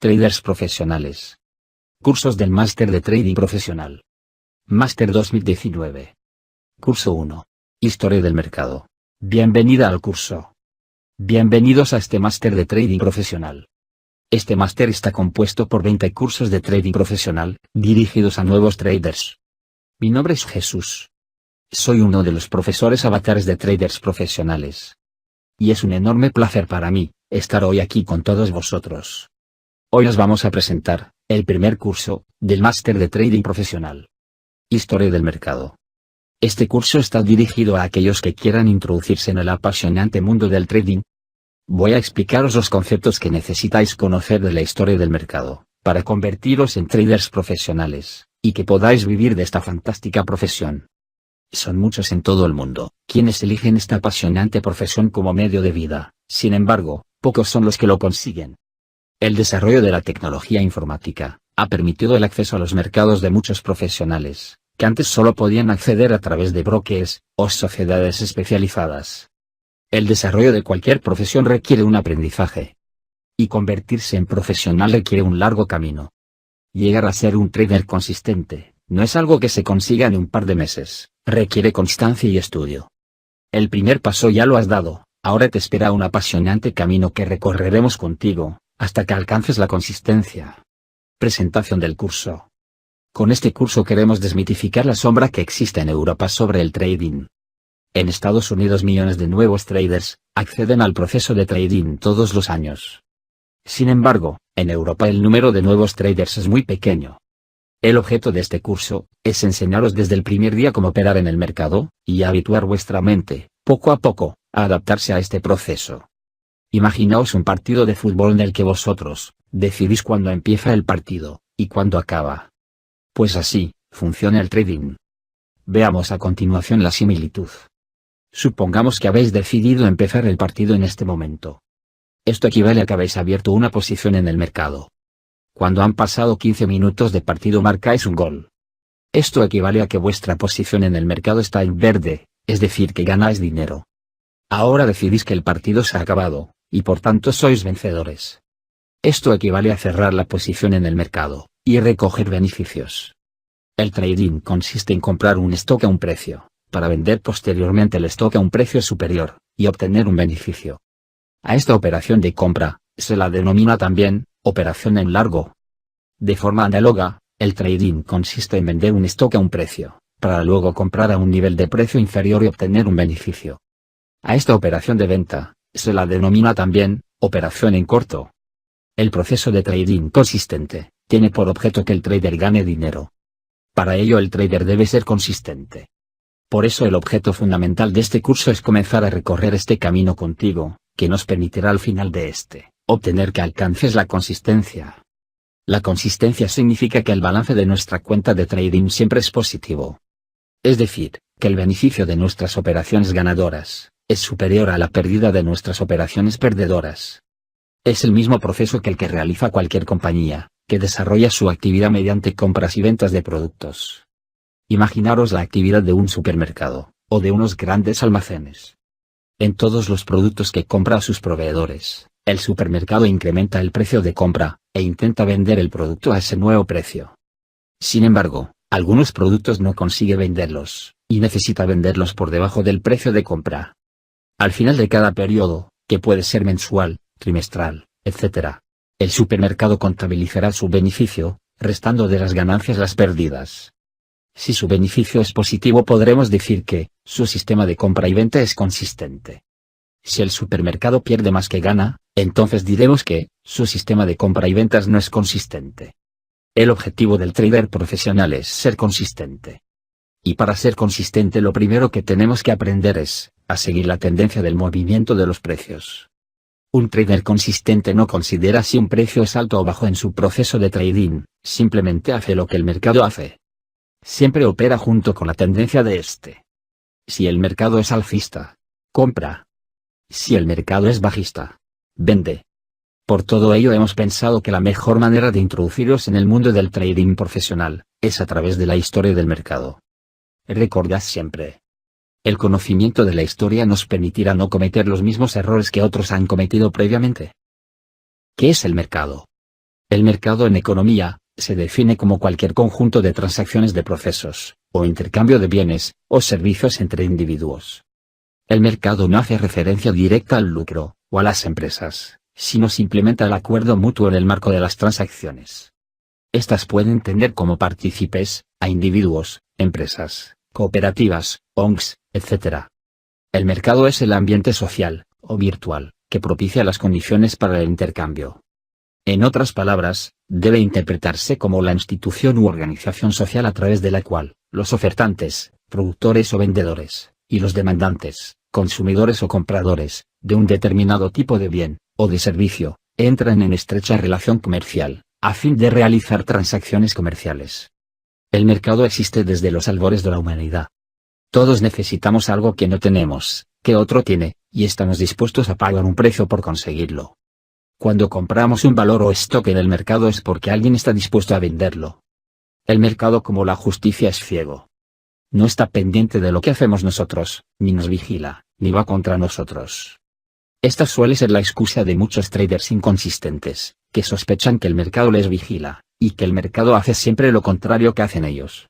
traders profesionales. Cursos del Máster de Trading Profesional. Máster 2019. Curso 1. Historia del mercado. Bienvenida al curso. Bienvenidos a este Máster de Trading Profesional. Este máster está compuesto por 20 cursos de trading profesional, dirigidos a nuevos traders. Mi nombre es Jesús. Soy uno de los profesores avatares de traders profesionales. Y es un enorme placer para mí, estar hoy aquí con todos vosotros. Hoy os vamos a presentar, el primer curso, del Máster de Trading Profesional. Historia del mercado. Este curso está dirigido a aquellos que quieran introducirse en el apasionante mundo del trading. Voy a explicaros los conceptos que necesitáis conocer de la historia del mercado, para convertiros en traders profesionales, y que podáis vivir de esta fantástica profesión. Son muchos en todo el mundo, quienes eligen esta apasionante profesión como medio de vida, sin embargo, pocos son los que lo consiguen. El desarrollo de la tecnología informática, ha permitido el acceso a los mercados de muchos profesionales, que antes solo podían acceder a través de brokers, o sociedades especializadas. El desarrollo de cualquier profesión requiere un aprendizaje. Y convertirse en profesional requiere un largo camino. Llegar a ser un trader consistente, no es algo que se consiga en un par de meses, requiere constancia y estudio. El primer paso ya lo has dado, ahora te espera un apasionante camino que recorreremos contigo, hasta que alcances la consistencia. Presentación del curso. Con este curso queremos desmitificar la sombra que existe en Europa sobre el trading. En Estados Unidos millones de nuevos traders acceden al proceso de trading todos los años. Sin embargo, en Europa el número de nuevos traders es muy pequeño. El objeto de este curso es enseñaros desde el primer día cómo operar en el mercado, y habituar vuestra mente, poco a poco, a adaptarse a este proceso. Imaginaos un partido de fútbol en el que vosotros decidís cuándo empieza el partido, y cuándo acaba. Pues así funciona el trading. Veamos a continuación la similitud. Supongamos que habéis decidido empezar el partido en este momento. Esto equivale a que habéis abierto una posición en el mercado. Cuando han pasado 15 minutos de partido marcáis un gol. Esto equivale a que vuestra posición en el mercado está en verde, es decir que ganáis dinero. Ahora decidís que el partido se ha acabado, y por tanto sois vencedores. Esto equivale a cerrar la posición en el mercado, y recoger beneficios. El trading consiste en comprar un stock a un precio, para vender posteriormente el stock a un precio superior, y obtener un beneficio. A esta operación de compra, se la denomina también, operación en largo. De forma análoga, el trading consiste en vender un stock a un precio, para luego comprar a un nivel de precio inferior y obtener un beneficio. A esta operación de venta, se la denomina también, operación en corto. El proceso de trading consistente, tiene por objeto que el trader gane dinero. Para ello el trader debe ser consistente. Por eso el objeto fundamental de este curso es comenzar a recorrer este camino contigo, que nos permitirá al final de este, obtener que alcances la consistencia. La consistencia significa que el balance de nuestra cuenta de trading siempre es positivo. Es decir, que el beneficio de nuestras operaciones ganadoras es superior a la pérdida de nuestras operaciones perdedoras. Es el mismo proceso que el que realiza cualquier compañía, que desarrolla su actividad mediante compras y ventas de productos. Imaginaros la actividad de un supermercado, o de unos grandes almacenes. En todos los productos que compra a sus proveedores, el supermercado incrementa el precio de compra, e intenta vender el producto a ese nuevo precio. Sin embargo, algunos productos no consigue venderlos, y necesita venderlos por debajo del precio de compra. Al final de cada periodo, que puede ser mensual, trimestral, etc., el supermercado contabilizará su beneficio, restando de las ganancias las pérdidas. Si su beneficio es positivo podremos decir que su sistema de compra y venta es consistente. Si el supermercado pierde más que gana, entonces diremos que su sistema de compra y ventas no es consistente. El objetivo del trader profesional es ser consistente. Y para ser consistente lo primero que tenemos que aprender es a seguir la tendencia del movimiento de los precios. Un trader consistente no considera si un precio es alto o bajo en su proceso de trading, simplemente hace lo que el mercado hace. Siempre opera junto con la tendencia de este. Si el mercado es alcista, compra. Si el mercado es bajista, vende. Por todo ello hemos pensado que la mejor manera de introduciros en el mundo del trading profesional, es a través de la historia del mercado. Recordad siempre. El conocimiento de la historia nos permitirá no cometer los mismos errores que otros han cometido previamente. ¿Qué es el mercado? El mercado en economía se define como cualquier conjunto de transacciones de procesos, o intercambio de bienes o servicios entre individuos. El mercado no hace referencia directa al lucro o a las empresas, sino simplemente al acuerdo mutuo en el marco de las transacciones. Estas pueden tener como partícipes a individuos, empresas, cooperativas, ONGs, etc. El mercado es el ambiente social, o virtual, que propicia las condiciones para el intercambio. En otras palabras, debe interpretarse como la institución u organización social a través de la cual los ofertantes, productores o vendedores, y los demandantes, consumidores o compradores, de un determinado tipo de bien, o de servicio, entran en estrecha relación comercial, a fin de realizar transacciones comerciales. El mercado existe desde los albores de la humanidad. Todos necesitamos algo que no tenemos, que otro tiene, y estamos dispuestos a pagar un precio por conseguirlo. Cuando compramos un valor o stock en el mercado es porque alguien está dispuesto a venderlo. El mercado, como la justicia, es ciego. No está pendiente de lo que hacemos nosotros, ni nos vigila, ni va contra nosotros. Esta suele ser la excusa de muchos traders inconsistentes, que sospechan que el mercado les vigila, y que el mercado hace siempre lo contrario que hacen ellos.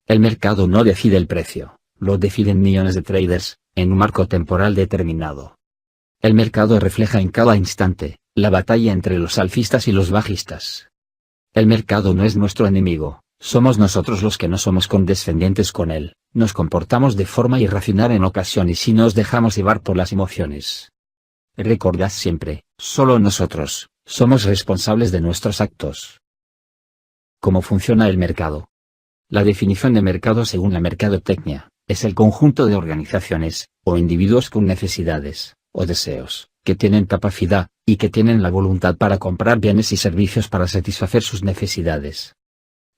El mercado no decide el precio, lo deciden millones de traders, en un marco temporal determinado. El mercado refleja en cada instante la batalla entre los alcistas y los bajistas. El mercado no es nuestro enemigo, somos nosotros los que no somos condescendientes con él, nos comportamos de forma irracional en ocasiones y nos dejamos llevar por las emociones. Recordad siempre, solo nosotros somos responsables de nuestros actos. ¿Cómo funciona el mercado? La definición de mercado según la mercadotecnia es el conjunto de organizaciones o individuos con necesidades o deseos, que tienen capacidad, y que tienen la voluntad para comprar bienes y servicios para satisfacer sus necesidades.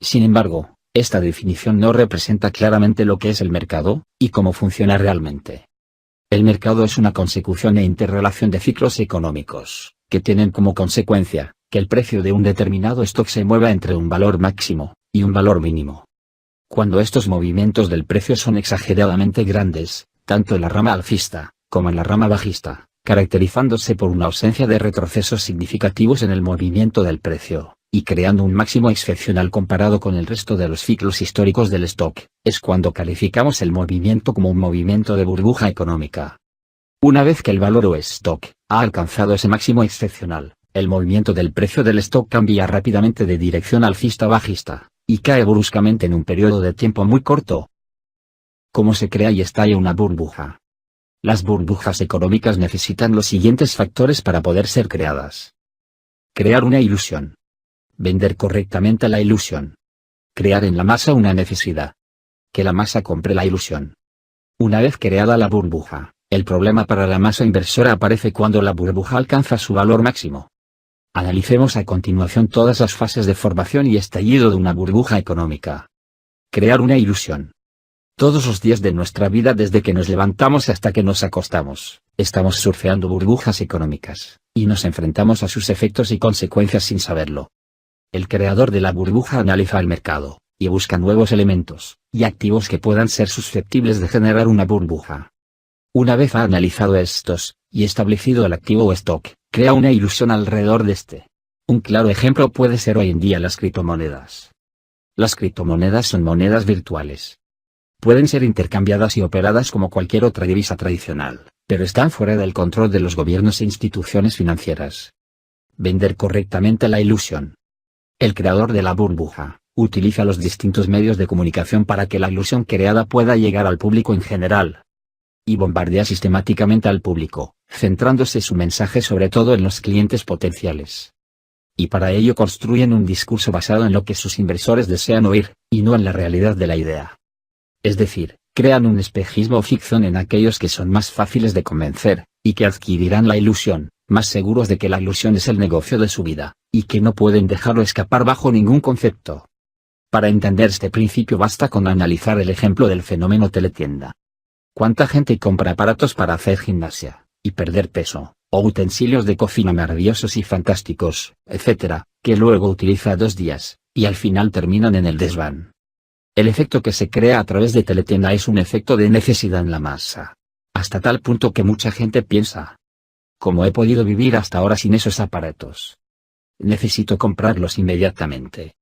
Sin embargo, esta definición no representa claramente lo que es el mercado, y cómo funciona realmente. El mercado es una consecución e interrelación de ciclos económicos, que tienen como consecuencia, que el precio de un determinado stock se mueva entre un valor máximo, y un valor mínimo. Cuando estos movimientos del precio son exageradamente grandes, tanto en la rama alcista, como en la rama bajista, caracterizándose por una ausencia de retrocesos significativos en el movimiento del precio, y creando un máximo excepcional comparado con el resto de los ciclos históricos del stock, es cuando calificamos el movimiento como un movimiento de burbuja económica. Una vez que el valor o stock ha alcanzado ese máximo excepcional, el movimiento del precio del stock cambia rápidamente de dirección alcista a bajista, y cae bruscamente en un periodo de tiempo muy corto. ¿Cómo se crea y estalla una burbuja? Las burbujas económicas necesitan los siguientes factores para poder ser creadas. Crear una ilusión. Vender correctamente la ilusión. Crear en la masa una necesidad. Que la masa compre la ilusión. Una vez creada la burbuja, el problema para la masa inversora aparece cuando la burbuja alcanza su valor máximo. Analicemos a continuación todas las fases de formación y estallido de una burbuja económica. Crear una ilusión. Todos los días de nuestra vida, desde que nos levantamos hasta que nos acostamos, estamos surfeando burbujas económicas, y nos enfrentamos a sus efectos y consecuencias sin saberlo. El creador de la burbuja analiza el mercado, y busca nuevos elementos y activos que puedan ser susceptibles de generar una burbuja. Una vez ha analizado estos, y establecido el activo o stock, crea una ilusión alrededor de este. Un claro ejemplo puede ser hoy en día las criptomonedas. Las criptomonedas son monedas virtuales. Pueden ser intercambiadas y operadas como cualquier otra divisa tradicional, pero están fuera del control de los gobiernos e instituciones financieras. Vender correctamente la ilusión. El creador de la burbuja utiliza los distintos medios de comunicación para que la ilusión creada pueda llegar al público en general. Y bombardea sistemáticamente al público, centrándose su mensaje sobre todo en los clientes potenciales. Y para ello construyen un discurso basado en lo que sus inversores desean oír, y no en la realidad de la idea. Es decir, crean un espejismo o ficción en aquellos que son más fáciles de convencer, y que adquirirán la ilusión, más seguros de que la ilusión es el negocio de su vida, y que no pueden dejarlo escapar bajo ningún concepto. Para entender este principio basta con analizar el ejemplo del fenómeno teletienda. ¿Cuánta gente compra aparatos para hacer gimnasia, y perder peso, o utensilios de cocina maravillosos y fantásticos, etc., que luego utiliza 2 días, y al final terminan en el desván? El efecto que se crea a través de teletienda es un efecto de necesidad en la masa. Hasta tal punto que mucha gente piensa: ¿cómo he podido vivir hasta ahora sin esos aparatos? necesito comprarlos inmediatamente.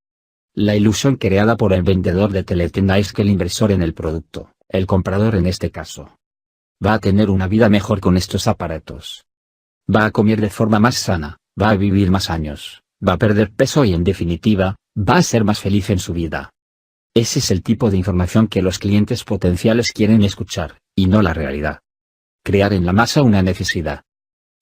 La ilusión creada por el vendedor de teletienda es que el inversor en el producto, el comprador en este caso, va a tener una vida mejor con estos aparatos. Va a comer de forma más sana, va a vivir más años, va a perder peso y en definitiva, va a ser más feliz en su vida. Ese es el tipo de información que los clientes potenciales quieren escuchar, y no la realidad. Crear en la masa una necesidad.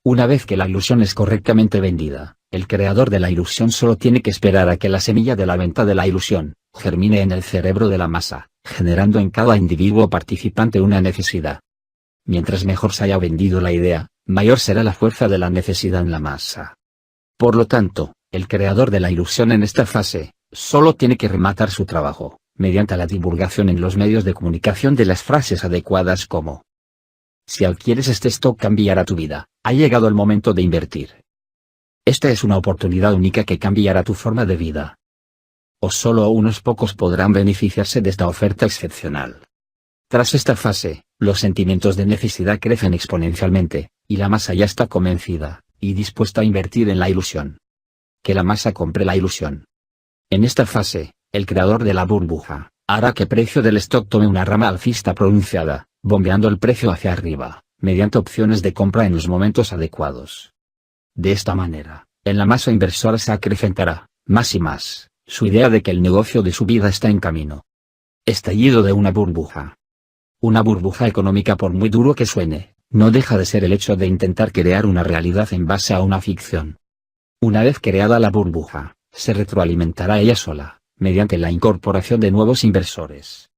Una vez que la ilusión es correctamente vendida, el creador de la ilusión solo tiene que esperar a que la semilla de la venta de la ilusión germine en el cerebro de la masa, generando en cada individuo participante una necesidad. Mientras mejor se haya vendido la idea, mayor será la fuerza de la necesidad en la masa. Por lo tanto, el creador de la ilusión en esta fase, solo tiene que rematar su trabajo, mediante la divulgación en los medios de comunicación de las frases adecuadas como: si adquieres este stock cambiará tu vida, ha llegado el momento de invertir. Esta es una oportunidad única que cambiará tu forma de vida. O solo unos pocos podrán beneficiarse de esta oferta excepcional. Tras esta fase, los sentimientos de necesidad crecen exponencialmente, y la masa ya está convencida, y dispuesta a invertir en la ilusión. Que la masa compre la ilusión. En esta fase, el creador de la burbuja, hará que el precio del stock tome una rama alcista pronunciada, bombeando el precio hacia arriba, mediante opciones de compra en los momentos adecuados. De esta manera, en la masa inversora se acrecentará, más y más, su idea de que el negocio de su vida está en camino. Estallido de una burbuja. Una burbuja económica, por muy duro que suene, no deja de ser el hecho de intentar crear una realidad en base a una ficción. Una vez creada la burbuja, se retroalimentará ella sola, mediante la incorporación de nuevos inversores.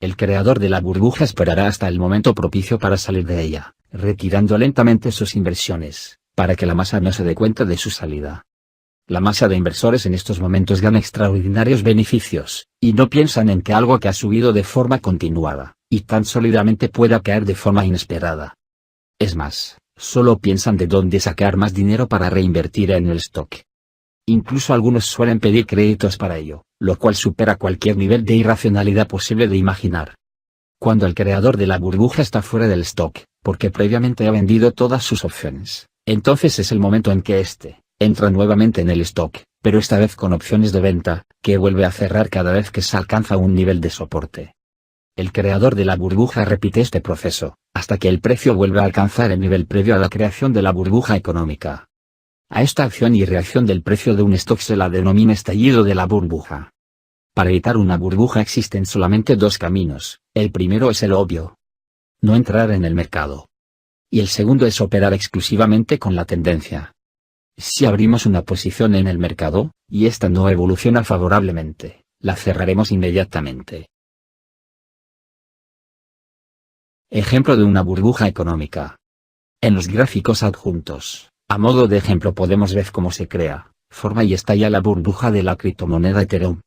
El creador de la burbuja esperará hasta el momento propicio para salir de ella, retirando lentamente sus inversiones, para que la masa no se dé cuenta de su salida. La masa de inversores en estos momentos gana extraordinarios beneficios, y no piensan en que algo que ha subido de forma continuada, y tan sólidamente pueda caer de forma inesperada. Es más, solo piensan de dónde sacar más dinero para reinvertir en el stock. Incluso algunos suelen pedir créditos para ello, lo cual supera cualquier nivel de irracionalidad posible de imaginar. Cuando el creador de la burbuja está fuera del stock, porque previamente ha vendido todas sus opciones, entonces es el momento en que éste entra nuevamente en el stock, pero esta vez con opciones de venta, que vuelve a cerrar cada vez que se alcanza un nivel de soporte. El creador de la burbuja repite este proceso, hasta que el precio vuelve a alcanzar el nivel previo a la creación de la burbuja económica. A esta acción y reacción del precio de un stock se la denomina estallido de la burbuja. Para evitar una burbuja existen solamente dos caminos, el primero es el obvio: no entrar en el mercado. Y el segundo es operar exclusivamente con la tendencia. Si abrimos una posición en el mercado, y esta no evoluciona favorablemente, la cerraremos inmediatamente. Ejemplo de una burbuja económica. En los gráficos adjuntos, a modo de ejemplo podemos ver cómo se crea, forma y estalla la burbuja de la criptomoneda Ethereum.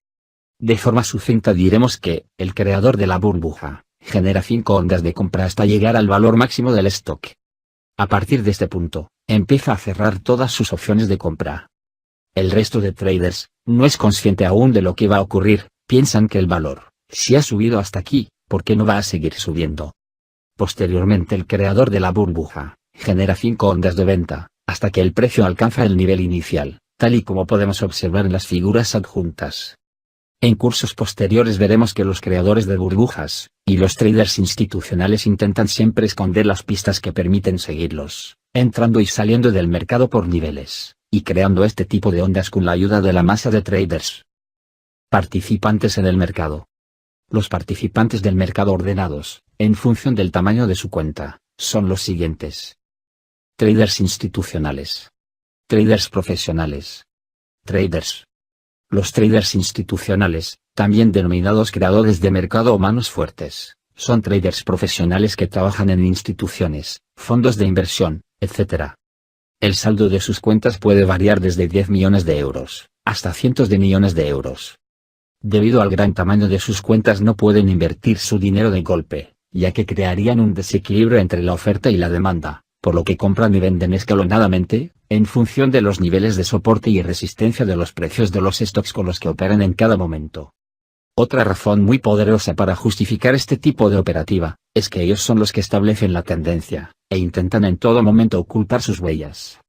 De forma sucinta diremos que, el creador de la burbuja, genera 5 ondas de compra hasta llegar al valor máximo del stock. A partir de este punto, empieza a cerrar todas sus opciones de compra. El resto de traders, no es consciente aún de lo que va a ocurrir, piensan que el valor, si ha subido hasta aquí, ¿por qué no va a seguir subiendo? Posteriormente el creador de la burbuja, genera 5 ondas de venta, hasta que el precio alcanza el nivel inicial, tal y como podemos observar en las figuras adjuntas. En cursos posteriores veremos que los creadores de burbujas, y los traders institucionales intentan siempre esconder las pistas que permiten seguirlos, entrando y saliendo del mercado por niveles, y creando este tipo de ondas con la ayuda de la masa de traders. Participantes en el mercado. Los participantes del mercado ordenados, en función del tamaño de su cuenta, son los siguientes. Traders institucionales. Traders profesionales. Traders. Los traders institucionales, también denominados creadores de mercado o manos fuertes, son traders profesionales que trabajan en instituciones, fondos de inversión, etc. El saldo de sus cuentas puede variar desde 10 millones de euros, hasta cientos de millones de euros. Debido al gran tamaño de sus cuentas no pueden invertir su dinero de golpe, ya que crearían un desequilibrio entre la oferta y la demanda, por lo que compran y venden escalonadamente, en función de los niveles de soporte y resistencia de los precios de los stocks con los que operan en cada momento. Otra razón muy poderosa para justificar este tipo de operativa, es que ellos son los que establecen la tendencia, e intentan en todo momento ocultar sus huellas.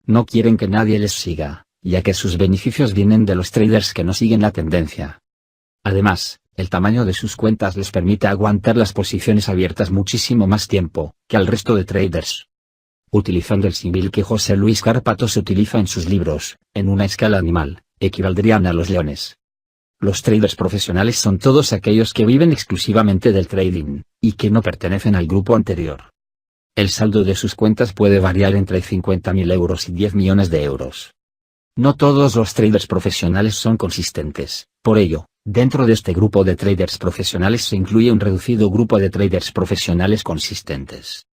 No quieren que nadie les siga, ya que sus beneficios vienen de los traders que no siguen la tendencia. Además, el tamaño de sus cuentas les permite aguantar las posiciones abiertas muchísimo más tiempo que al resto de traders. Utilizando el símil que José Luis Cárpatos utiliza en sus libros, en una escala animal, equivaldrían a los leones. Los traders profesionales son todos aquellos que viven exclusivamente del trading, y que no pertenecen al grupo anterior. El saldo de sus cuentas puede variar entre 50.000 euros y 10 millones de euros. No todos los traders profesionales son consistentes, por ello, dentro de este grupo de traders profesionales se incluye un reducido grupo de traders profesionales consistentes.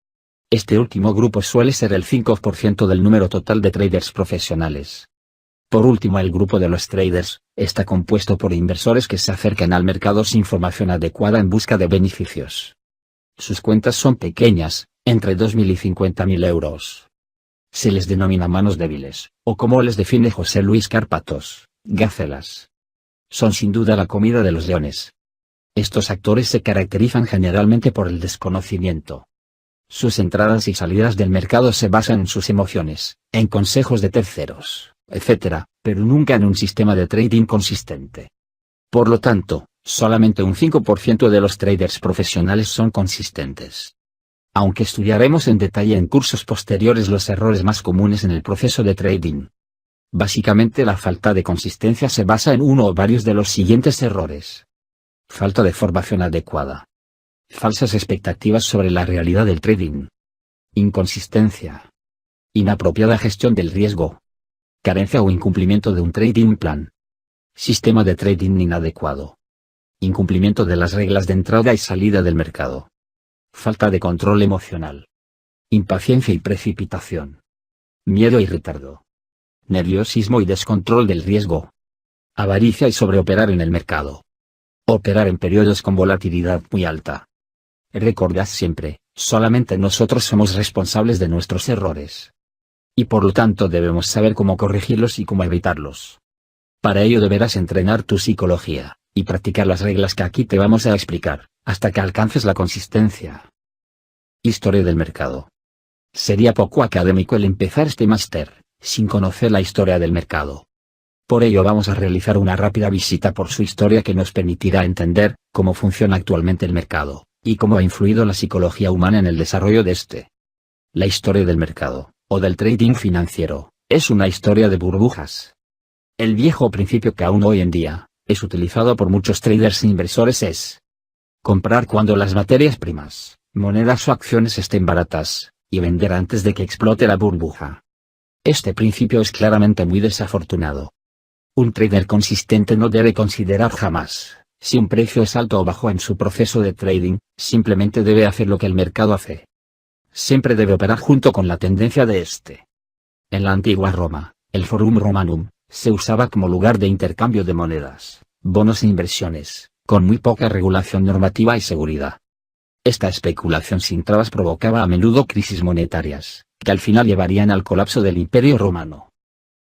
Este último grupo suele ser el 5% del número total de traders profesionales. Por último, el grupo de los traders está compuesto por inversores que se acercan al mercado sin formación adecuada en busca de beneficios. Sus cuentas son pequeñas, entre 2.000 y 50.000 euros. Se les denomina manos débiles, o como les define José Luis Cárpatos, gacelas. Son sin duda la comida de los leones. Estos actores se caracterizan generalmente por el desconocimiento. Sus entradas y salidas del mercado se basan en sus emociones, en consejos de terceros, etc., pero nunca en un sistema de trading consistente. Por lo tanto, solamente un 5% de los traders profesionales son consistentes. Aunque estudiaremos en detalle en cursos posteriores los errores más comunes en el proceso de trading. Básicamente la falta de consistencia se basa en uno o varios de los siguientes errores. Falta de formación adecuada. Falsas expectativas sobre la realidad del trading. Inconsistencia. Inapropiada gestión del riesgo. Carencia o incumplimiento de un trading plan. Sistema de trading inadecuado. Incumplimiento de las reglas de entrada y salida del mercado. Falta de control emocional. Impaciencia y precipitación. Miedo y retardo. Nerviosismo y descontrol del riesgo. Avaricia y sobreoperar en el mercado. Operar en periodos con volatilidad muy alta. Recordad siempre, solamente nosotros somos responsables de nuestros errores. Y por lo tanto debemos saber cómo corregirlos y cómo evitarlos. Para ello deberás entrenar tu psicología, y practicar las reglas que aquí te vamos a explicar, hasta que alcances la consistencia. Historia del mercado. Sería poco académico el empezar este máster, sin conocer la historia del mercado. Por ello vamos a realizar una rápida visita por su historia que nos permitirá entender cómo funciona actualmente el mercado, y cómo ha influido la psicología humana en el desarrollo de este. La historia del mercado, o del trading financiero, es una historia de burbujas. El viejo principio que aún hoy en día es utilizado por muchos traders e inversores es comprar cuando las materias primas, monedas o acciones estén baratas, y vender antes de que explote la burbuja. Este principio es claramente muy desafortunado. Un trader consistente no debe considerar jamás si un precio es alto o bajo en su proceso de trading, simplemente debe hacer lo que el mercado hace. Siempre debe operar junto con la tendencia de este. En la antigua Roma, el Forum Romanum se usaba como lugar de intercambio de monedas, bonos e inversiones, con muy poca regulación normativa y seguridad. Esta especulación sin trabas provocaba a menudo crisis monetarias, que al final llevarían al colapso del Imperio Romano.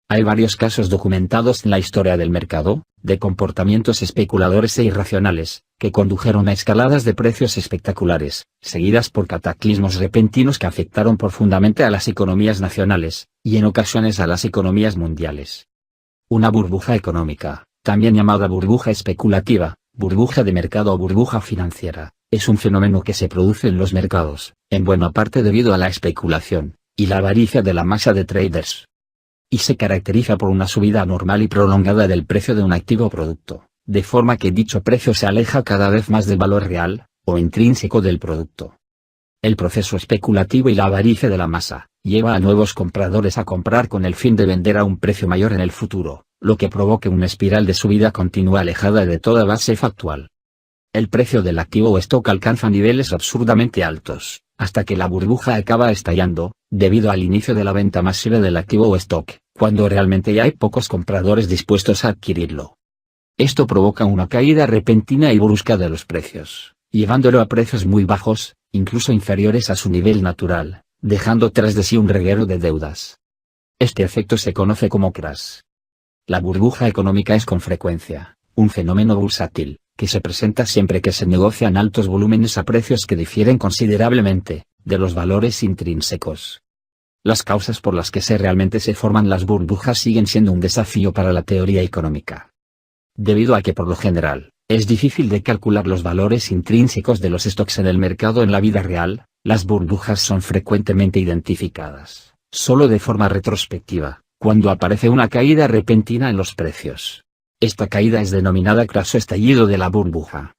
Hay varios casos documentados en la historia del mercado, de comportamientos especuladores e irracionales, que condujeron a escaladas de precios espectaculares, seguidas por cataclismos repentinos que afectaron profundamente a las economías nacionales, y en ocasiones a las economías mundiales. Una burbuja económica, también llamada burbuja especulativa, burbuja de mercado o burbuja financiera, es un fenómeno que se produce en los mercados, en buena parte debido a la especulación, y la avaricia de la masa de traders. Y se caracteriza por una subida anormal y prolongada del precio de un activo o producto, de forma que dicho precio se aleja cada vez más del valor real, o intrínseco del producto. El proceso especulativo y la avaricia de la masa, lleva a nuevos compradores a comprar con el fin de vender a un precio mayor en el futuro, lo que provoca una espiral de subida continua alejada de toda base factual. El precio del activo o stock alcanza niveles absurdamente altos, hasta que la burbuja acaba estallando, debido al inicio de la venta masiva del activo o stock, cuando realmente ya hay pocos compradores dispuestos a adquirirlo. Esto provoca una caída repentina y brusca de los precios, llevándolo a precios muy bajos, incluso inferiores a su nivel natural, dejando tras de sí un reguero de deudas. Este efecto se conoce como crash. La burbuja económica es con frecuencia un fenómeno bursátil, que se presenta siempre que se negocian altos volúmenes a precios que difieren considerablemente de los valores intrínsecos. Las causas por las que realmente se forman las burbujas siguen siendo un desafío para la teoría económica. Debido a que por lo general, es difícil de calcular los valores intrínsecos de los stocks en el mercado en la vida real, las burbujas son frecuentemente identificadas, solo de forma retrospectiva, cuando aparece una caída repentina en los precios. Esta caída es denominada crash o estallido de la burbuja.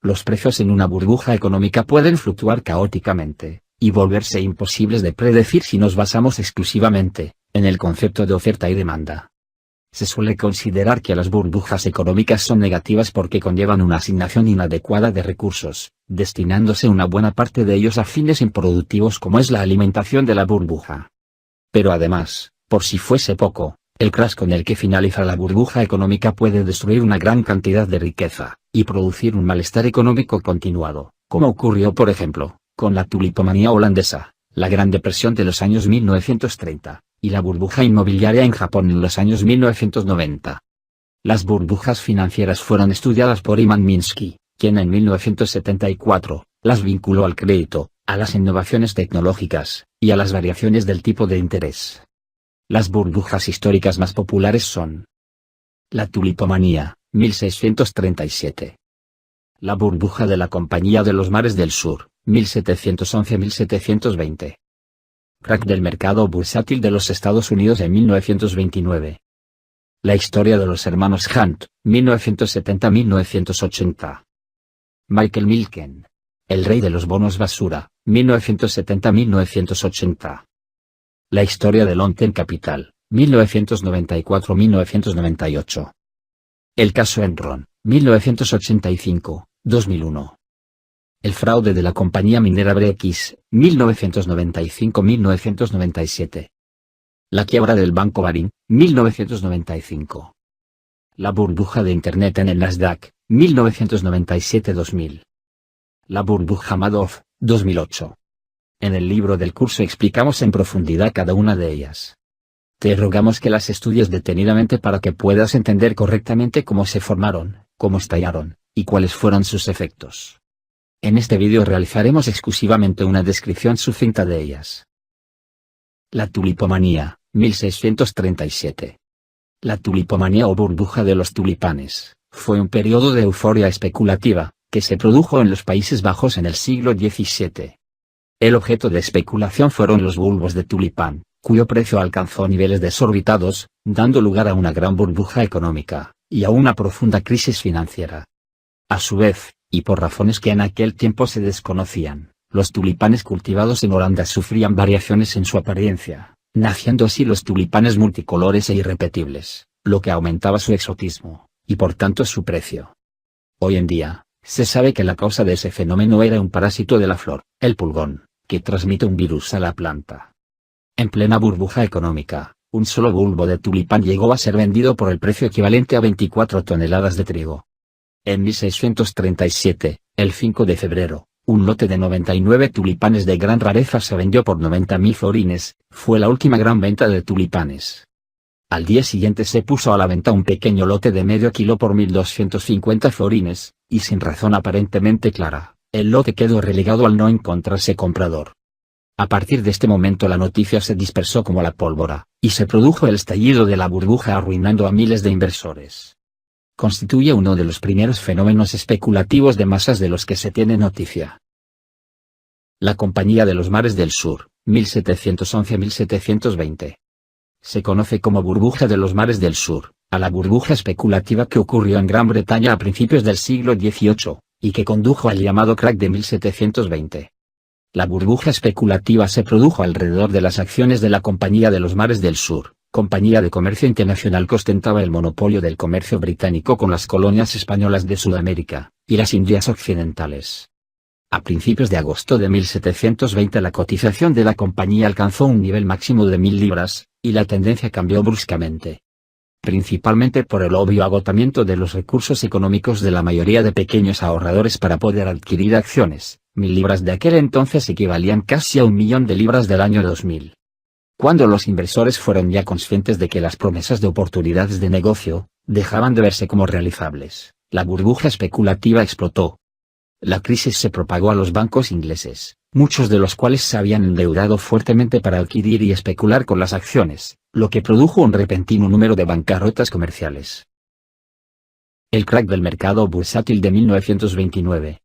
Los precios en una burbuja económica pueden fluctuar caóticamente, y volverse imposibles de predecir si nos basamos exclusivamente en el concepto de oferta y demanda. Se suele considerar que las burbujas económicas son negativas porque conllevan una asignación inadecuada de recursos, destinándose una buena parte de ellos a fines improductivos como es la alimentación de la burbuja. Pero además, por si fuese poco, el crash con el que finaliza la burbuja económica puede destruir una gran cantidad de riqueza, y producir un malestar económico continuado, como ocurrió por ejemplo, con la tulipomanía holandesa, la Gran Depresión de los años 1930, y la burbuja inmobiliaria en Japón en los años 1990. Las burbujas financieras fueron estudiadas por Iman Minsky, quien en 1974, las vinculó al crédito, a las innovaciones tecnológicas, y a las variaciones del tipo de interés. Las burbujas históricas más populares son la tulipomanía, 1637. La burbuja de la Compañía de los Mares del Sur, 1711-1720. Crack del mercado bursátil de los Estados Unidos en 1929. La historia de los hermanos Hunt, 1970-1980. Michael Milken. El rey de los bonos basura, 1970-1980. La historia del Long Term Capital, 1994-1998. El caso Enron, 1985-2001. El fraude de la compañía minera Brex, 1995-1997. La quiebra del Banco Baring, 1995. La burbuja de Internet en el Nasdaq, 1997-2000. La burbuja Madoff, 2008. En el libro del curso explicamos en profundidad cada una de ellas. Te rogamos que las estudies detenidamente para que puedas entender correctamente cómo se formaron, cómo estallaron, y cuáles fueron sus efectos. En este vídeo realizaremos exclusivamente una descripción sucinta de ellas. La tulipomanía, 1637. La tulipomanía o burbuja de los tulipanes, fue un periodo de euforia especulativa, que se produjo en los Países Bajos en el siglo XVII. El objeto de especulación fueron los bulbos de tulipán, cuyo precio alcanzó niveles desorbitados, dando lugar a una gran burbuja económica, y a una profunda crisis financiera. A su vez, y por razones que en aquel tiempo se desconocían, los tulipanes cultivados en Holanda sufrían variaciones en su apariencia, naciendo así los tulipanes multicolores e irrepetibles, lo que aumentaba su exotismo, y por tanto su precio. Hoy en día, se sabe que la causa de ese fenómeno era un parásito de la flor, el pulgón, que transmite un virus a la planta. En plena burbuja económica, un solo bulbo de tulipán llegó a ser vendido por el precio equivalente a 24 toneladas de trigo. En 1637, el 5 de febrero, un lote de 99 tulipanes de gran rareza se vendió por 90.000 florines, fue la última gran venta de tulipanes. Al día siguiente se puso a la venta un pequeño lote de medio kilo por 1.250 florines, y sin razón aparentemente clara, el lote quedó relegado al no encontrarse comprador. A partir de este momento la noticia se dispersó como la pólvora, y se produjo el estallido de la burbuja arruinando a miles de inversores. Constituye uno de los primeros fenómenos especulativos de masas de los que se tiene noticia. La Compañía de los Mares del Sur, 1711-1720. Se conoce como burbuja de los mares del sur, a la burbuja especulativa que ocurrió en Gran Bretaña a principios del siglo XVIII, y que condujo al llamado crack de 1720. La burbuja especulativa se produjo alrededor de las acciones de la Compañía de los Mares del Sur, compañía de comercio internacional que ostentaba el monopolio del comercio británico con las colonias españolas de Sudamérica, y las Indias Occidentales. A principios de agosto de 1720 la cotización de la compañía alcanzó un nivel máximo de 1.000 libras, y la tendencia cambió bruscamente. Principalmente por el obvio agotamiento de los recursos económicos de la mayoría de pequeños ahorradores para poder adquirir acciones, 1.000 libras de aquel entonces equivalían casi a 1.000.000 de libras del año 2000. Cuando los inversores fueron ya conscientes de que las promesas de oportunidades de negocio, dejaban de verse como realizables, la burbuja especulativa explotó. La crisis se propagó a los bancos ingleses, muchos de los cuales se habían endeudado fuertemente para adquirir y especular con las acciones, lo que produjo un repentino número de bancarrotas comerciales. El crack del mercado bursátil de 1929.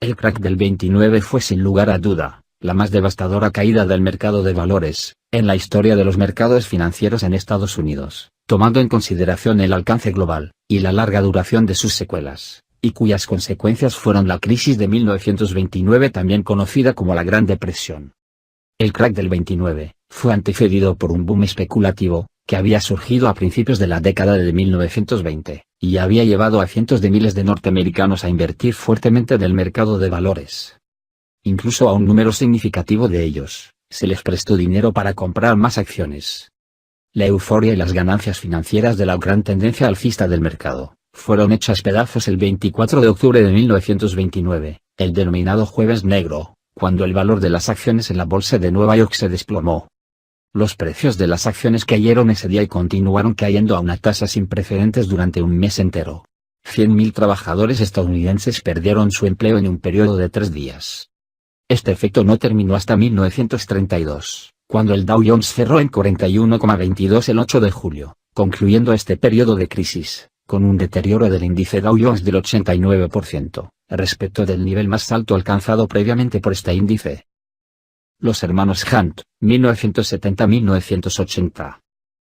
El crack del 29 fue sin lugar a duda, la más devastadora caída del mercado de valores, en la historia de los mercados financieros en Estados Unidos, tomando en consideración el alcance global, y la larga duración de sus secuelas, y cuyas consecuencias fueron la crisis de 1929 también conocida como la Gran Depresión. El crack del 29, fue antecedido por un boom especulativo, que había surgido a principios de la década de 1920, y había llevado a cientos de miles de norteamericanos a invertir fuertemente en el mercado de valores. Incluso a un número significativo de ellos, se les prestó dinero para comprar más acciones. La euforia y las ganancias financieras de la gran tendencia alcista del mercado, fueron hechas pedazos el 24 de octubre de 1929, el denominado Jueves Negro, cuando el valor de las acciones en la bolsa de Nueva York se desplomó. Los precios de las acciones cayeron ese día y continuaron cayendo a una tasa sin precedentes durante un mes entero. 100.000 trabajadores estadounidenses perdieron su empleo en un periodo de 3 días. Este efecto no terminó hasta 1932, cuando el Dow Jones cerró en 41,22 el 8 de julio, concluyendo este periodo de crisis, con un deterioro del índice Dow Jones del 89%, respecto del nivel más alto alcanzado previamente por este índice. Los hermanos Hunt, 1970-1980.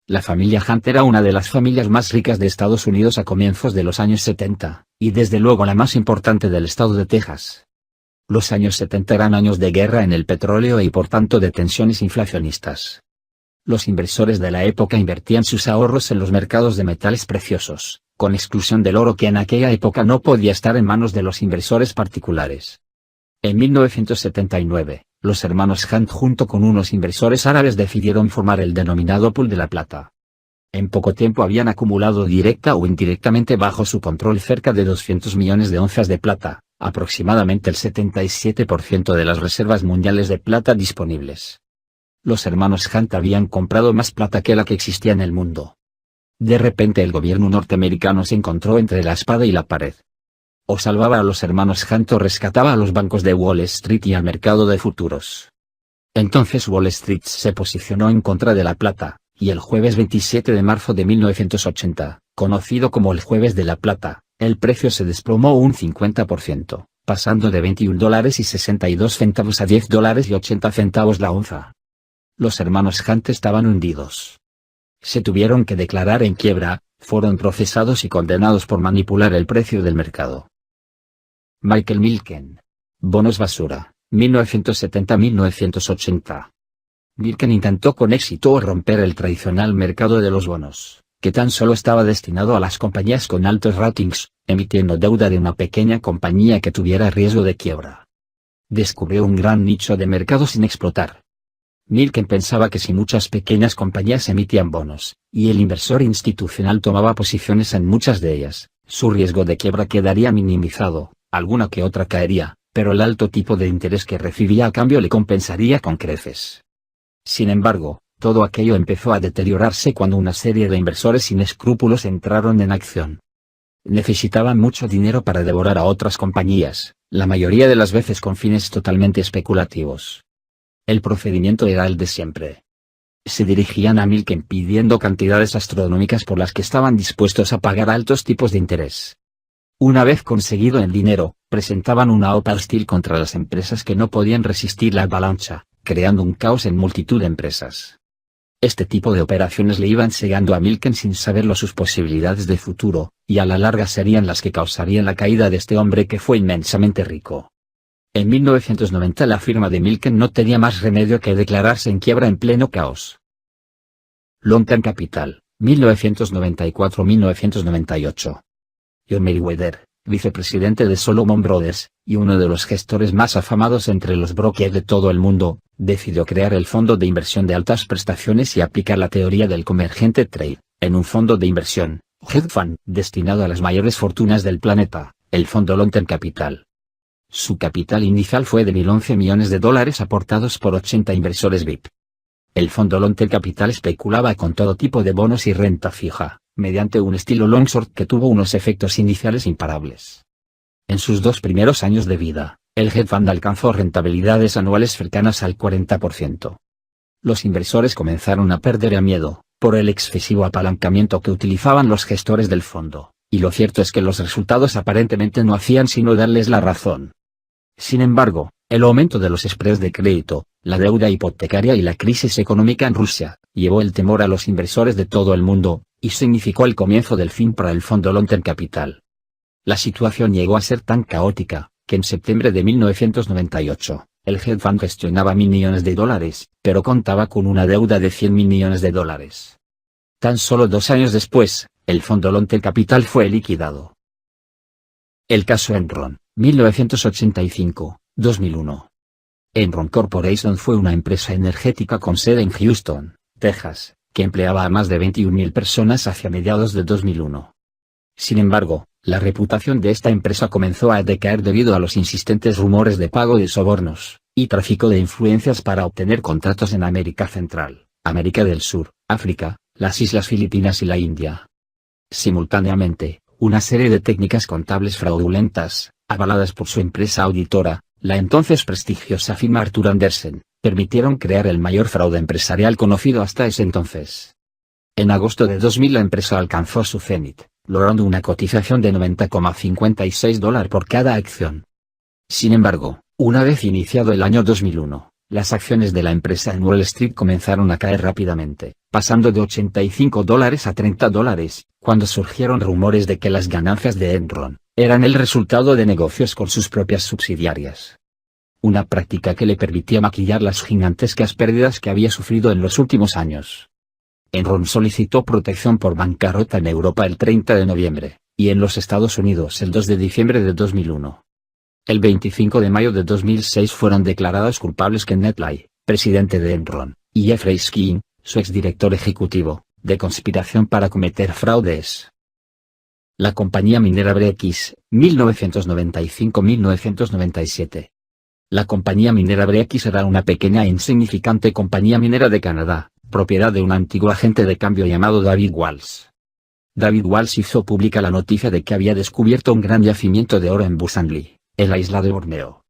La familia Hunt era una de las familias más ricas de Estados Unidos a comienzos de los años 70, y desde luego la más importante del estado de Texas. Los años 70 eran años de guerra en el petróleo y por tanto de tensiones inflacionistas. Los inversores de la época invertían sus ahorros en los mercados de metales preciosos, con exclusión del oro que en aquella época no podía estar en manos de los inversores particulares. En 1979, los hermanos Hunt junto con unos inversores árabes decidieron formar el denominado Pool de la Plata. En poco tiempo habían acumulado directa o indirectamente bajo su control cerca de 200 millones de onzas de plata, aproximadamente el 77% de las reservas mundiales de plata disponibles. Los hermanos Hunt habían comprado más plata que la que existía en el mundo. De repente el gobierno norteamericano se encontró entre la espada y la pared. O salvaba a los hermanos Hunt o rescataba a los bancos de Wall Street y al mercado de futuros. Entonces Wall Street se posicionó en contra de la plata, y el jueves 27 de marzo de 1980, conocido como el Jueves de la Plata, el precio se desplomó un 50%, pasando de $21.62 a $10.80 la onza. Los hermanos Hunt estaban hundidos. Se tuvieron que declarar en quiebra, fueron procesados y condenados por manipular el precio del mercado. Michael Milken. Bonos basura, 1970-1980. Milken intentó con éxito romper el tradicional mercado de los bonos, que tan solo estaba destinado a las compañías con altos ratings, emitiendo deuda de una pequeña compañía que tuviera riesgo de quiebra. Descubrió un gran nicho de mercado sin explotar. Milken pensaba que si muchas pequeñas compañías emitían bonos, y el inversor institucional tomaba posiciones en muchas de ellas, su riesgo de quiebra quedaría minimizado, alguna que otra caería, pero el alto tipo de interés que recibía a cambio le compensaría con creces. Sin embargo, todo aquello empezó a deteriorarse cuando una serie de inversores sin escrúpulos entraron en acción. Necesitaban mucho dinero para devorar a otras compañías, la mayoría de las veces con fines totalmente especulativos. El procedimiento era el de siempre. Se dirigían a Milken pidiendo cantidades astronómicas por las que estaban dispuestos a pagar altos tipos de interés. Una vez conseguido el dinero, presentaban una OPA hostil contra las empresas que no podían resistir la avalancha, creando un caos en multitud de empresas. Este tipo de operaciones le iban cegando a Milken sin saberlo sus posibilidades de futuro, y a la larga serían las que causarían la caída de este hombre que fue inmensamente rico. En 1990 la firma de Milken no tenía más remedio que declararse en quiebra en pleno caos. Longterm Capital, 1994-1998. John Meriwether, vicepresidente de Solomon Brothers, y uno de los gestores más afamados entre los brokers de todo el mundo, decidió crear el fondo de inversión de altas prestaciones y aplicar la teoría del convergente trade, en un fondo de inversión, hedge fund, destinado a las mayores fortunas del planeta, el fondo Longterm Capital. Su capital inicial fue de $1.011 millones aportados por 80 inversores VIP. El fondo Longterm Capital especulaba con todo tipo de bonos y renta fija, mediante un estilo long short que tuvo unos efectos iniciales imparables. En sus 2 primeros años de vida, El hedge fund alcanzó rentabilidades anuales cercanas al 40%. Los inversores comenzaron a perder miedo, por el excesivo apalancamiento que utilizaban los gestores del fondo, y lo cierto es que los resultados aparentemente no hacían sino darles la razón. Sin embargo, el aumento de los spreads de crédito, la deuda hipotecaria y la crisis económica en Rusia, llevó el temor a los inversores de todo el mundo, y significó el comienzo del fin para el fondo Long Term Capital. La situación llegó a ser tan caótica, que en septiembre de 1998, el hedge fund gestionaba $1.000 millones, pero contaba con una deuda de $100.000 millones. Tan solo 2 años después, el fondo Long Term Capital fue liquidado. El caso Enron, 1985-2001. Enron Corporation fue una empresa energética con sede en Houston, Texas, que empleaba a más de 21.000 personas hacia mediados de 2001. Sin embargo, la reputación de esta empresa comenzó a decaer debido a los insistentes rumores de pago de sobornos, y tráfico de influencias para obtener contratos en América Central, América del Sur, África, las Islas Filipinas y la India. Simultáneamente, una serie de técnicas contables fraudulentas, avaladas por su empresa auditora, la entonces prestigiosa firma Arthur Andersen, permitieron crear el mayor fraude empresarial conocido hasta ese entonces. En agosto de 2000 la empresa alcanzó su cenit, logrando una cotización de $90,56 por cada acción. Sin embargo, una vez iniciado el año 2001, las acciones de la empresa en Wall Street comenzaron a caer rápidamente, pasando de $85 a $30, cuando surgieron rumores de que las ganancias de Enron eran el resultado de negocios con sus propias subsidiarias. Una práctica que le permitía maquillar las gigantescas pérdidas que había sufrido en los últimos años. Enron solicitó protección por bancarrota en Europa el 30 de noviembre, y en los Estados Unidos el 2 de diciembre de 2001. El 25 de mayo de 2006 fueron declarados culpables Kenneth Lai, presidente de Enron, y Jeffrey Skein, su exdirector ejecutivo, de conspiración para cometer fraudes. La compañía minera Brex, 1995-1997. La compañía minera Brex era una pequeña e insignificante compañía minera de Canadá, propiedad de un antiguo agente de cambio llamado David Walsh. David Walsh hizo pública la noticia de que había descubierto un gran yacimiento de oro en Busanli, en la isla de Borneo.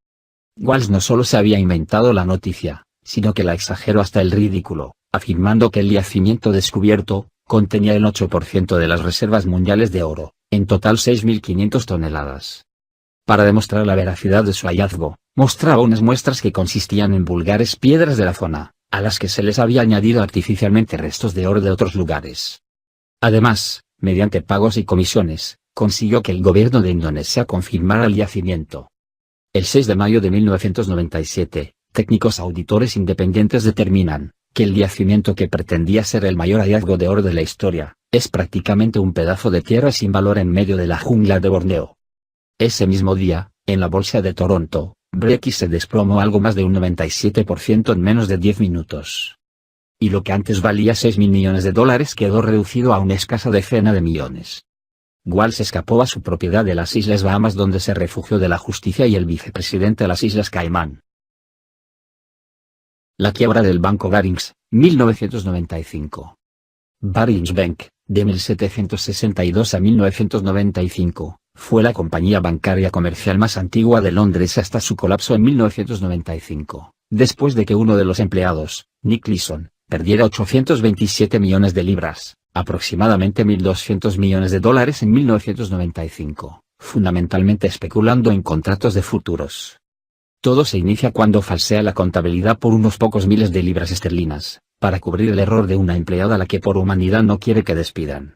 Walsh no solo se había inventado la noticia, sino que la exageró hasta el ridículo, afirmando que el yacimiento descubierto contenía el 8% de las reservas mundiales de oro, en total 6.500 toneladas. Para demostrar la veracidad de su hallazgo, mostraba unas muestras que consistían en vulgares piedras de la zona, a las que se les había añadido artificialmente restos de oro de otros lugares. Además, mediante pagos y comisiones, consiguió que el gobierno de Indonesia confirmara el yacimiento. El 6 de mayo de 1997, técnicos auditores independientes determinan que el yacimiento que pretendía ser el mayor hallazgo de oro de la historia, es prácticamente un pedazo de tierra sin valor en medio de la jungla de Borneo. Ese mismo día, en la bolsa de Toronto, Brex se desplomó algo más de un 97% en menos de 10 minutos. Y lo que antes valía $6.000 millones quedó reducido a una escasa decena de millones. Walsh escapó a su propiedad de las Islas Bahamas, donde se refugió de la justicia y el vicepresidente de las Islas Caimán. La quiebra del banco Barings, 1995. Barings Bank, de 1762 a 1995, fue la compañía bancaria comercial más antigua de Londres hasta su colapso en 1995, después de que uno de los empleados, Nick Leeson, perdiera 827 millones de libras, aproximadamente $1.200 millones en 1995, fundamentalmente especulando en contratos de futuros. Todo se inicia cuando falsea la contabilidad por unos pocos miles de libras esterlinas, para cubrir el error de una empleada a la que por humanidad no quiere que despidan.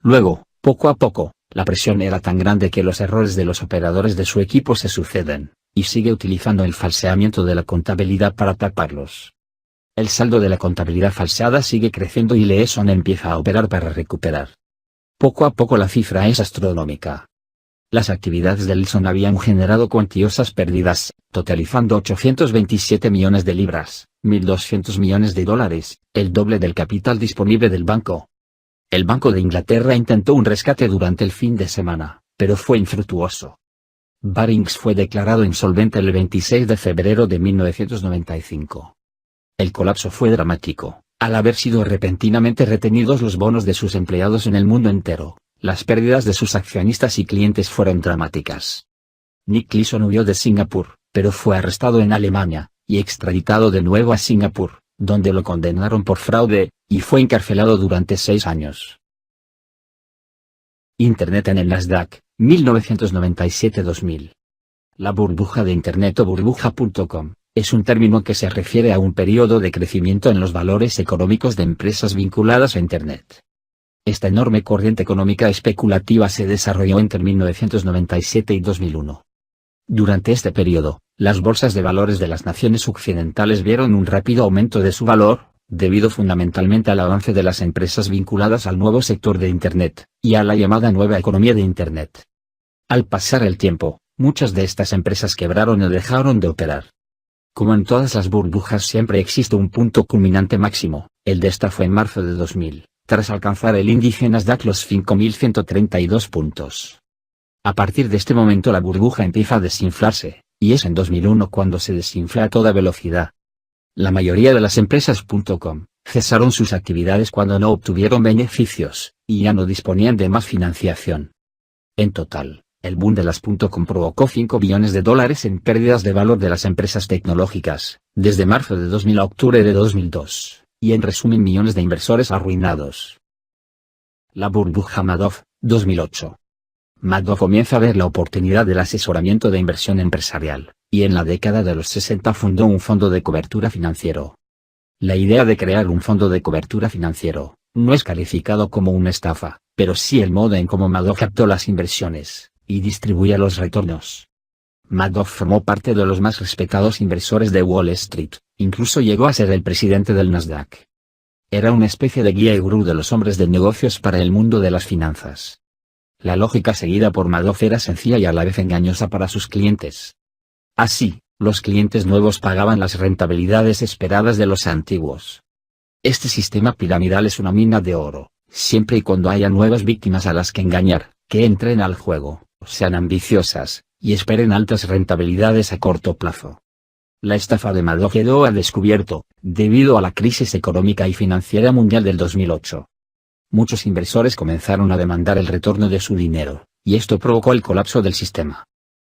Luego, poco a poco, la presión era tan grande que los errores de los operadores de su equipo se suceden, y sigue utilizando el falseamiento de la contabilidad para taparlos. El saldo de la contabilidad falseada sigue creciendo y Leeson empieza a operar para recuperar. Poco a poco la cifra es astronómica. Las actividades de Leeson habían generado cuantiosas pérdidas, totalizando 827 millones de libras, $1.200 millones, el doble del capital disponible del banco. El Banco de Inglaterra intentó un rescate durante el fin de semana, pero fue infructuoso. Barings fue declarado insolvente el 26 de febrero de 1995. El colapso fue dramático, al haber sido repentinamente retenidos los bonos de sus empleados en el mundo entero. Las pérdidas de sus accionistas y clientes fueron dramáticas. Nick Leeson huyó de Singapur, pero fue arrestado en Alemania, y extraditado de nuevo a Singapur, donde lo condenaron por fraude, y fue encarcelado durante 6 años. Internet en el Nasdaq, 1997-2000. La burbuja de Internet o burbuja.com, es un término que se refiere a un periodo de crecimiento en los valores económicos de empresas vinculadas a Internet. Esta enorme corriente económica especulativa se desarrolló entre 1997 y 2001. Durante este periodo, las bolsas de valores de las naciones occidentales vieron un rápido aumento de su valor, debido fundamentalmente al avance de las empresas vinculadas al nuevo sector de Internet, y a la llamada nueva economía de Internet. Al pasar el tiempo, muchas de estas empresas quebraron o dejaron de operar. Como en todas las burbujas siempre existe un punto culminante máximo, el de esta fue en marzo de 2000, tras alcanzar el índice Nasdaq los 5.132 puntos. A partir de este momento la burbuja empieza a desinflarse, y es en 2001 cuando se desinfla a toda velocidad. La mayoría de las empresas .com cesaron sus actividades cuando no obtuvieron beneficios, y ya no disponían de más financiación. En total, el boom de las .com provocó $5 billones en pérdidas de valor de las empresas tecnológicas, desde marzo de 2000 a octubre de 2002, y en resumen millones de inversores arruinados. La burbuja Madoff, 2008. Madoff comienza a ver la oportunidad del asesoramiento de inversión empresarial, y en la década de los 60 fundó un fondo de cobertura financiero. La idea de crear un fondo de cobertura financiero, no es calificado como una estafa, pero sí el modo en cómo Madoff captó las inversiones, y distribuía los retornos. Madoff formó parte de los más respetados inversores de Wall Street, incluso llegó a ser el presidente del Nasdaq. Era una especie de guía y gurú de los hombres de negocios para el mundo de las finanzas. La lógica seguida por Madoff era sencilla y a la vez engañosa para sus clientes. Así, los clientes nuevos pagaban las rentabilidades esperadas de los antiguos. Este sistema piramidal es una mina de oro, siempre y cuando haya nuevas víctimas a las que engañar, que entren al juego, sean ambiciosas, y esperen altas rentabilidades a corto plazo. La estafa de Madoff quedó al descubierto, debido a la crisis económica y financiera mundial del 2008. Muchos inversores comenzaron a demandar el retorno de su dinero, y esto provocó el colapso del sistema.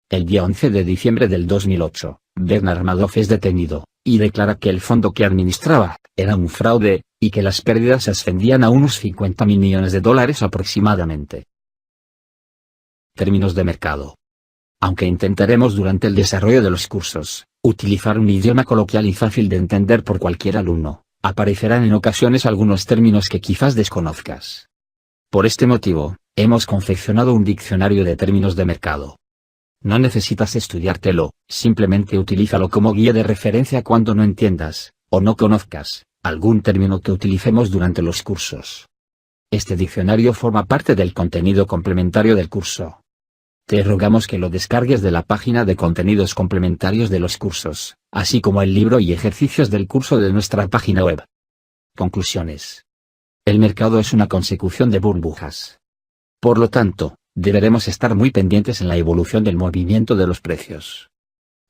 El día 11 de diciembre del 2008, Bernard Madoff es detenido, y declara que el fondo que administraba era un fraude, y que las pérdidas ascendían a unos $50.000 millones aproximadamente. Términos de mercado. Aunque intentaremos durante el desarrollo de los cursos, utilizar un idioma coloquial y fácil de entender por cualquier alumno, aparecerán en ocasiones algunos términos que quizás desconozcas. Por este motivo, hemos confeccionado un diccionario de términos de mercado. No necesitas estudiártelo, simplemente utilízalo como guía de referencia cuando no entiendas, o no conozcas, algún término que utilicemos durante los cursos. Este diccionario forma parte del contenido complementario del curso. Te rogamos que lo descargues de la página de contenidos complementarios de los cursos, así como el libro y ejercicios del curso de nuestra página web. Conclusiones. El mercado es una consecución de burbujas. Por lo tanto, deberemos estar muy pendientes en la evolución del movimiento de los precios.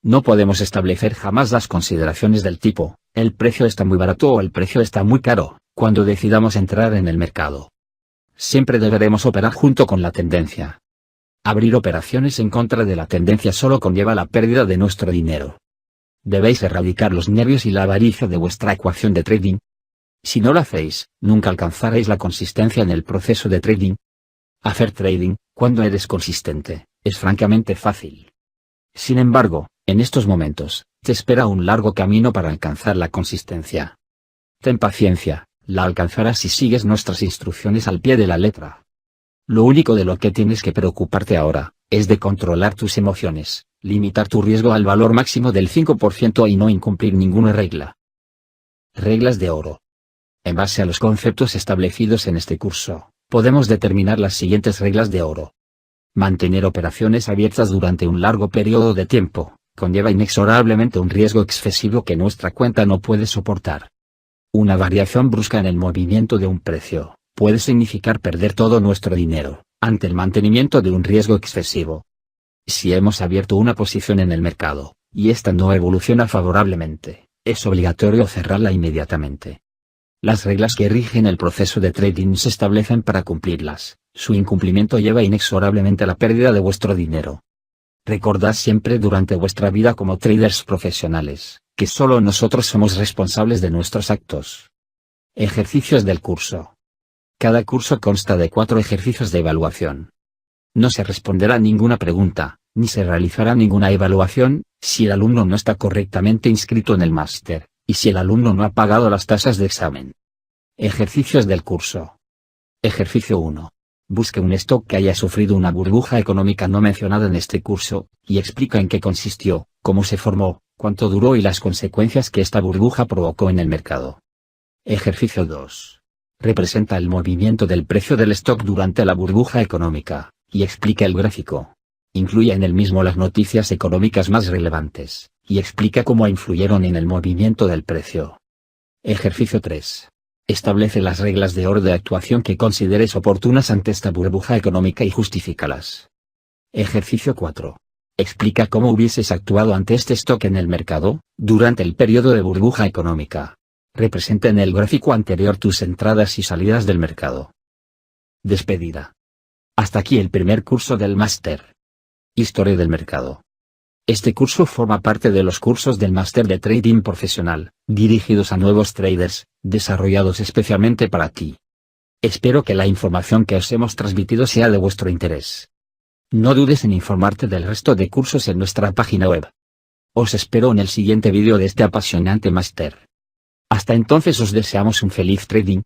No podemos establecer jamás las consideraciones del tipo, el precio está muy barato o el precio está muy caro, cuando decidamos entrar en el mercado. Siempre deberemos operar junto con la tendencia. Abrir operaciones en contra de la tendencia solo conlleva la pérdida de nuestro dinero. Debéis erradicar los nervios y la avaricia de vuestra ecuación de trading. Si no lo hacéis, nunca alcanzaréis la consistencia en el proceso de trading. Hacer trading, cuando eres consistente, es francamente fácil. Sin embargo, en estos momentos, te espera un largo camino para alcanzar la consistencia. Ten paciencia, la alcanzarás si sigues nuestras instrucciones al pie de la letra. Lo único de lo que tienes que preocuparte ahora, es de controlar tus emociones, limitar tu riesgo al valor máximo del 5% y no incumplir ninguna regla. Reglas de oro. En base a los conceptos establecidos en este curso, podemos determinar las siguientes reglas de oro. Mantener operaciones abiertas durante un largo periodo de tiempo, conlleva inexorablemente un riesgo excesivo que nuestra cuenta no puede soportar. Una variación brusca en el movimiento de un precio puede significar perder todo nuestro dinero, ante el mantenimiento de un riesgo excesivo. Si hemos abierto una posición en el mercado, y esta no evoluciona favorablemente, es obligatorio cerrarla inmediatamente. Las reglas que rigen el proceso de trading se establecen para cumplirlas, su incumplimiento lleva inexorablemente a la pérdida de vuestro dinero. Recordad siempre durante vuestra vida como traders profesionales, que solo nosotros somos responsables de nuestros actos. Ejercicios del curso. Cada curso consta de 4 ejercicios de evaluación. No se responderá ninguna pregunta, ni se realizará ninguna evaluación, si el alumno no está correctamente inscrito en el máster, y si el alumno no ha pagado las tasas de examen. Ejercicios del curso. Ejercicio 1. Busque un stock que haya sufrido una burbuja económica no mencionada en este curso, y explica en qué consistió, cómo se formó, cuánto duró y las consecuencias que esta burbuja provocó en el mercado. Ejercicio 2. Representa el movimiento del precio del stock durante la burbuja económica, y explica el gráfico. Incluye en el mismo las noticias económicas más relevantes, y explica cómo influyeron en el movimiento del precio. Ejercicio 3. Establece las reglas de orden de actuación que consideres oportunas ante esta burbuja económica y justifícalas. Ejercicio 4. Explica cómo hubieses actuado ante este stock en el mercado, durante el periodo de burbuja económica. Representa en el gráfico anterior tus entradas y salidas del mercado. Despedida. Hasta aquí el primer curso del máster. Historia del mercado. Este curso forma parte de los cursos del máster de trading profesional, dirigidos a nuevos traders, desarrollados especialmente para ti. Espero que la información que os hemos transmitido sea de vuestro interés. No dudes en informarte del resto de cursos en nuestra página web. Os espero en el siguiente vídeo de este apasionante máster. Hasta entonces os deseamos un feliz trading.